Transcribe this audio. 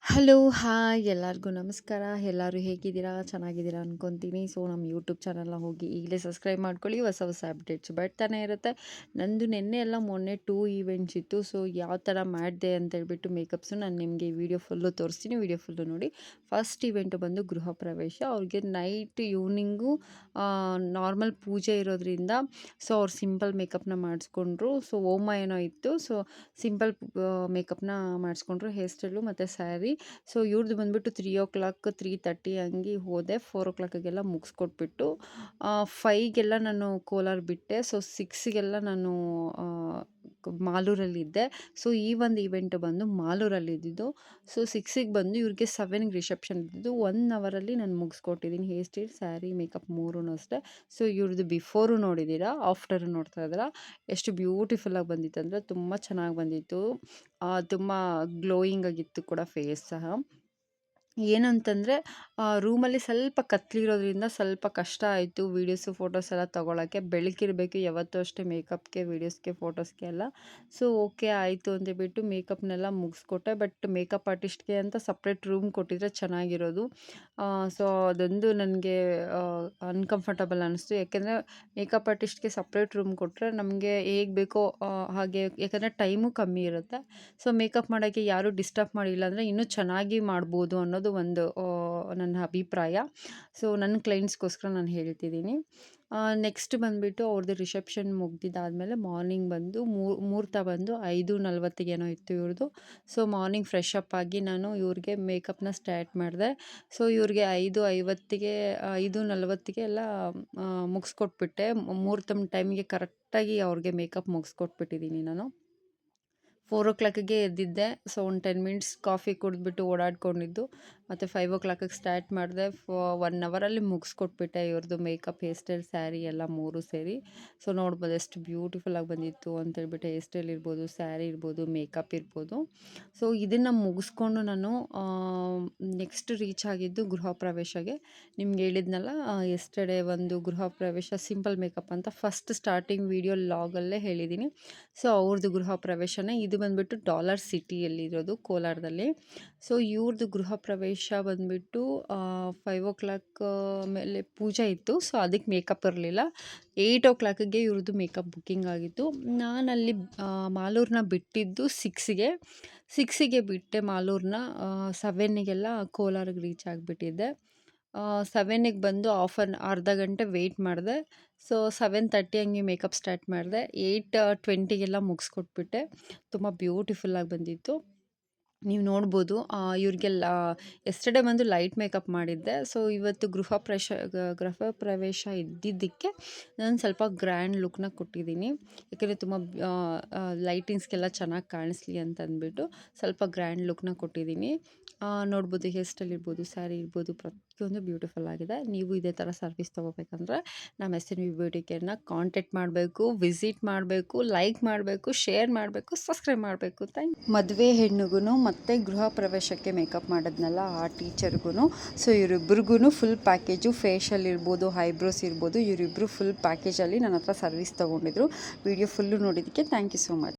Hello, hi ಎಲ್ಲರಿಗೂ ನಮಸ್ಕಾರ. ಎಲ್ಲರೂ ಹೇಗಿದ್ದೀರಾ? ಚೆನ್ನಾಗಿದ್ದೀರಾ ಅನ್ಕೊತೀನಿ. ಸೊ, ನಮ್ಮ ಯೂಟ್ಯೂಬ್ ಚಾನಲ್‌ನ ಹೋಗಿ ಈಗಲೇ ಸಬ್ಸ್ಕ್ರೈಬ್ ಮಾಡ್ಕೊಳ್ಳಿ. ಹೊಸ ಹೊಸ ಅಪ್ಡೇಟ್ಸ್ ಬರ್ತಾನೆ ಇರುತ್ತೆ. ನಂದು ನಿನ್ನೆ ಅಲ್ಲ ಮೊನ್ನೆ 2 ಈವೆಂಟ್ಸ್ ಇತ್ತು. ಸೊ, ಯಾವ ಥರ ಮಾಡಿದೆ ಅಂತೇಳ್ಬಿಟ್ಟು ಮೇಕಪ್ಸು ನಾನು ನಿಮಗೆ ಈ ವಿಡಿಯೋ ಫುಲ್ಲು ತೋರಿಸ್ತೀನಿ. ವಿಡಿಯೋ ಫುಲ್ಲು ನೋಡಿ. ಫಸ್ಟ್ ಇವೆಂಟ್ ಬಂದು ಗೃಹ ಪ್ರವೇಶ. ಅವ್ರಿಗೆ ನೈಟ್ ಈವ್ನಿಂಗು ನಾರ್ಮಲ್ ಪೂಜೆ ಇರೋದ್ರಿಂದ ಸೊ, ಅವ್ರು ಸಿಂಪಲ್ ಮೇಕಪ್‌ನ ಮಾಡಿಸ್ಕೊಂಡ್ರು. ಸೊ, ಹೋಮ ಏನೋ ಇತ್ತು. ಸೊ, ಸಿಂಪಲ್ ಮೇಕಪ್‌ನ ಮಾಡಿಸ್ಕೊಂಡ್ರು. ಹೇರ್ ಸ್ಟೈಲು ಮತ್ತು ಸ್ಯಾರಿ. ಸೊ, ಇವ್ರದ್ದು ಬಂದ್ಬಿಟ್ಟು 3:00 3:30 ಹಂಗೆ ಹೋದೆ. 4:00ಗೆಲ್ಲ ಮುಗಿಸ್ಕೊಟ್ಬಿಟ್ಟು 5ಗೆಲ್ಲ ನಾನು ಕೋಲಾರ ಬಿಟ್ಟೆ. ಸೊ, 6ಗೆಲ್ಲ ನಾನು ಮಾಲೂರಲ್ಲಿದ್ದೆ. ಸೊ, ಈ ಒಂದು ಇವೆಂಟ್ ಬಂದು ಮಾಲೂರಲ್ಲಿ ಇದ್ದಿದ್ದು. ಸೊ, 6ಗೆ ಬಂದು ಇವ್ರಿಗೆ 7ಗೆ ರಿಸೆಪ್ಷನ್ ಇದ್ದಿದ್ದು. 1 ಅವರಲ್ಲಿ ನಾನು ಮುಗಿಸ್ಕೊಟ್ಟಿದ್ದೀನಿ. ಹೇರ್ ಸ್ಟೈಲ್, ಸ್ಯಾರಿ, ಮೇಕಪ್ ಮೂರೂ ಅಷ್ಟೇ. ಸೊ, ಇವ್ರದ್ದು ಬಿಫೋರು ನೋಡಿದ್ದೀರಾ, ಆಫ್ಟರು ನೋಡ್ತಾ ಇದ್ದೀರಾ. ಎಷ್ಟು ಬ್ಯೂಟಿಫುಲ್ಲಾಗಿ ಬಂದಿತ್ತಂದರೆ ತುಂಬ ಚೆನ್ನಾಗಿ ಬಂದಿತ್ತು. ತುಂಬ ಗ್ಲೋಯಿಂಗ್ ಆಗಿತ್ತು ಕೂಡ ಫೇಸ್ ಸಹ. ಏನಂತಂದರೆ ರೂಮಲ್ಲಿ ಸ್ವಲ್ಪ ಕತ್ಲಿರೋದ್ರಿಂದ ಸ್ವಲ್ಪ ಕಷ್ಟ ಆಯಿತು ವೀಡಿಯೋಸು ಫೋಟೋಸ್ ಎಲ್ಲ ತೊಗೊಳಕ್ಕೆ. ಬೆಳಕಿರಬೇಕು ಯಾವತ್ತೂ ಅಷ್ಟೇ ಮೇಕಪ್ಗೆ, ವೀಡಿಯೋಸ್ಗೆ, ಫೋಟೋಸ್ಗೆ ಎಲ್ಲ. ಸೊ, ಓಕೆ ಆಯಿತು ಅಂತೇಳ್ಬಿಟ್ಟು ಮೇಕಪ್ನೆಲ್ಲ ಮುಗಿಸ್ಕೊಟ್ಟೆ. ಬಟ್ ಮೇಕಪ್ ಆರ್ಟಿಸ್ಟ್ಗೆ ಅಂತ ಸಪ್ರೇಟ್ ರೂಮ್ ಕೊಟ್ಟಿದ್ರೆ ಚೆನ್ನಾಗಿರೋದು. ಸೊ, ಅದೊಂದು ನನಗೆ ಅನ್ಕಂಫರ್ಟಬಲ್ ಅನ್ನಿಸ್ತು. ಯಾಕೆಂದರೆ ಮೇಕಪ್ ಆರ್ಟಿಸ್ಟ್ಗೆ ಸಪ್ರೇಟ್ ರೂಮ್ ಕೊಟ್ಟರೆ ನಮಗೆ ಹೇಗೆ ಬೇಕೋ ಹಾಗೆ, ಯಾಕಂದರೆ ಟೈಮು ಕಮ್ಮಿ ಇರುತ್ತೆ. ಸೊ, ಮೇಕಪ್ ಮಾಡೋಕ್ಕೆ ಯಾರೂ ಡಿಸ್ಟರ್ಬ್ ಮಾಡಿಲ್ಲ ಅಂದರೆ ಇನ್ನೂ ಚೆನ್ನಾಗಿ ಮಾಡ್ಬೋದು ಅನ್ನೋದು ಒಂದು ನನ್ನ ಅಭಿಪ್ರಾಯ. ಸೊ, ನನ್ನ ಕ್ಲೈಂಟ್ಸ್ಗೋಸ್ಕರ ನಾನು ಹೇಳ್ತಿದ್ದೀನಿ. ನೆಕ್ಸ್ಟ್ ಬಂದುಬಿಟ್ಟು ಅವ್ರದ್ದು ರಿಸೆಪ್ಷನ್ ಮುಗ್ದಿದ್ದಾದಮೇಲೆ ಮಾರ್ನಿಂಗ್ ಬಂದು ಮುಹೂರ್ತ ಬಂದು 5:40ಗೇನೋ ಇತ್ತು ಇವ್ರದ್ದು. ಸೊ, ಮಾರ್ನಿಂಗ್ ಫ್ರೆಶ್ ಅಪ್ ಆಗಿ ನಾನು ಇವ್ರಿಗೆ ಮೇಕಪ್ನ ಸ್ಟಾರ್ಟ್ ಮಾಡಿದೆ. ಸೊ, ಇವ್ರಿಗೆ 5:50ಗೆ 5:40ಗೆ ಎಲ್ಲ ಮುಗಿಸ್ಕೊಟ್ಬಿಟ್ಟೆ. ಮುಹೂರ್ತಮ್ ಟೈಮಿಗೆ ಕರೆಕ್ಟಾಗಿ ಅವ್ರಿಗೆ ಮೇಕಪ್ ಮುಗಿಸ್ಕೊಟ್ಬಿಟ್ಟಿದ್ದೀನಿ ನಾನು. 4:00ಗೆ ಎದ್ದಿದ್ದೆ. ಸೊ, ಒಂದು 10 ಮಿನಿಟ್ಸ್ ಕಾಫಿ ಕುಡಿದ್ಬಿಟ್ಟು ಓಡಾಡ್ಕೊಂಡಿದ್ದು. ಮತ್ತು 5:00ಗೆ ಸ್ಟಾರ್ಟ್ ಮಾಡಿದೆ. 1 ಅವರಲ್ಲಿ ಮುಗಿಸ್ಕೊಟ್ಬಿಟ್ಟೆ ಇವ್ರದ್ದು ಮೇಕಪ್, ಹೇರ್ ಸ್ಟೈಲ್, ಸ್ಯಾರಿ ಎಲ್ಲ ಮೂರು ಸೇರಿ. ಸೊ, ನೋಡ್ಬೋದು ಎಷ್ಟು ಬ್ಯೂಟಿಫುಲ್ಲಾಗಿ ಬಂದಿತ್ತು ಅಂತೇಳ್ಬಿಟ್ಟು. ಹೇರ್ ಸ್ಟೈಲ್ ಇರ್ಬೋದು, ಸ್ಯಾರಿ ಇರ್ಬೋದು, ಮೇಕಪ್ ಇರ್ಬೋದು. ಸೊ, ಇದನ್ನು ಮುಗಿಸ್ಕೊಂಡು ನಾನು ನೆಕ್ಸ್ಟ್ ರೀಚ್ ಆಗಿದ್ದು ಗೃಹ ಪ್ರವೇಶಗೆ. ನಿಮ್ಗೆ ಹೇಳಿದ್ನಲ್ಲ ಯೆಸ್ಟರ್ಡೇ ಒಂದು ಗೃಹ ಪ್ರವೇಶ ಸಿಂಪಲ್ ಮೇಕಪ್ ಅಂತ ಫಸ್ಟ್ ಸ್ಟಾರ್ಟಿಂಗ್ ವೀಡಿಯೋ ಲಾಗಲ್ಲೇ ಹೇಳಿದ್ದೀನಿ. ಸೊ, ಅವ್ರದ್ದು ಗೃಹ ಪ್ರವೇಶನೇ ಇದು ಬಂದುಬಿಟ್ಟು ಡಾಲರ್ ಸಿಟಿಯಲ್ಲಿರೋದು ಕೋಲಾರದಲ್ಲಿ. ಸೊ, ಇವ್ರದ್ದು ಗೃಹ ಪ್ರವೇಶ ಬಂದುಬಿಟ್ಟು 5:00 ಮೇಲೆ ಪೂಜೆ ಇತ್ತು. ಸೊ, ಅದಕ್ಕೆ ಮೇಕಪ್ ಇರಲಿಲ್ಲ. 8:00ಗೆ ಇವ್ರದ್ದು ಮೇಕಪ್ ಬುಕ್ಕಿಂಗ್ ಆಗಿತ್ತು. ನಾನಲ್ಲಿ ಮಾಲೂರನ್ನ ಬಿಟ್ಟಿದ್ದು 6ಗೆ ಬಿಟ್ಟೆ ಮಾಲೂರನ್ನ. 7ಗೆಲ್ಲ ಕೋಲಾರಕ್ಕೆ ರೀಚ್ ಆಗಿಬಿಟ್ಟಿದ್ದೆ. 7ಗೆ ಬಂದು ಅರ್ಧ ಗಂಟೆ ವೆಯ್ಟ್ ಮಾಡಿದೆ. ಸೊ, 7:30 ಹಂಗೆ ಮೇಕಪ್ ಸ್ಟಾರ್ಟ್ ಮಾಡಿದೆ. 8:20ಗೆಲ್ಲ ಮುಗಿಸ್ಕೊಟ್ಬಿಟ್ಟೆ. ತುಂಬ ಬ್ಯೂಟಿಫುಲ್ಲಾಗಿ ಬಂದಿತ್ತು. ನೀವು ನೋಡ್ಬೋದು. ಇವ್ರಿಗೆಲ್ಲ ಯೆಸ್ಟರ್ಡೇ ಬಂದು ಲೈಟ್ ಮೇಕಪ್ ಮಾಡಿದ್ದೆ. ಸೊ, ಇವತ್ತು ಗೃಹ ಪ್ರವೇಶ ಇದ್ದಿದ್ದಕ್ಕೆ ನಾನು ಸ್ವಲ್ಪ ಗ್ರ್ಯಾಂಡ್ ಲುಕ್ನ ಕೊಟ್ಟಿದ್ದೀನಿ. ಯಾಕೆಂದರೆ ತುಂಬ ಲೈಟಿಂಗ್ಸ್ಗೆಲ್ಲ ಚೆನ್ನಾಗಿ ಕಾಣಿಸ್ಲಿ ಅಂತ ಅಂದ್ಬಿಟ್ಟು ಸ್ವಲ್ಪ ಗ್ರ್ಯಾಂಡ್ ಲುಕ್ನ ಕೊಟ್ಟಿದ್ದೀನಿ. ನೋಡ್ಬೋದು ಹೇರ್ ಸ್ಟೈಲ್ ಇರ್ಬೋದು, ಸ್ಯಾರಿ ಇರ್ಬೋದು, ಪ್ರತಿಯೊಂದು ಬ್ಯೂಟಿಫುಲ್ ಆಗಿದೆ. ನೀವು ಇದೇ ಥರ ಸರ್ವಿಸ್ ತೊಗೋಬೇಕಂದ್ರೆ ನಮ್ಮ SNV ಬ್ಯೂಟಿ ಕೇರ್ನ ಕಾಂಟ್ಯಾಕ್ಟ್ ಮಾಡಬೇಕು, ವಿಸಿಟ್ ಮಾಡಬೇಕು, ಲೈಕ್ ಮಾಡಬೇಕು, ಶೇರ್ ಮಾಡಬೇಕು, ಸಬ್ಸ್ಕ್ರೈಬ್ ಮಾಡಬೇಕು. ಮದುವೆ ಹೆಣ್ಣಿಗೂ ಮತ್ತು ಗೃಹ ಪ್ರವೇಶಕ್ಕೆ ಮೇಕಪ್ ಮಾಡಿದ್ನಲ್ಲ ಆ ಟೀಚರ್ಗೂ. ಸೊ, ಇವರಿಬ್ರಿಗೂ ಫುಲ್ ಪ್ಯಾಕೇಜು, ಫೇಶಿಯಲ್ ಇರ್ಬೋದು, ಐಬ್ರೋಸ್ ಇರ್ಬೋದು, ಇವರಿಬ್ಬರು ಫುಲ್ ಪ್ಯಾಕೇಜಲ್ಲಿ ನನ್ನ ಹತ್ರ ಸರ್ವಿಸ್ ತೊಗೊಂಡಿದ್ರು. ವಿಡಿಯೋ ಫುಲ್ಲು ನೋಡಿದ್ದಕ್ಕೆ ಥ್ಯಾಂಕ್ ಯು ಸೋ ಮಚ್.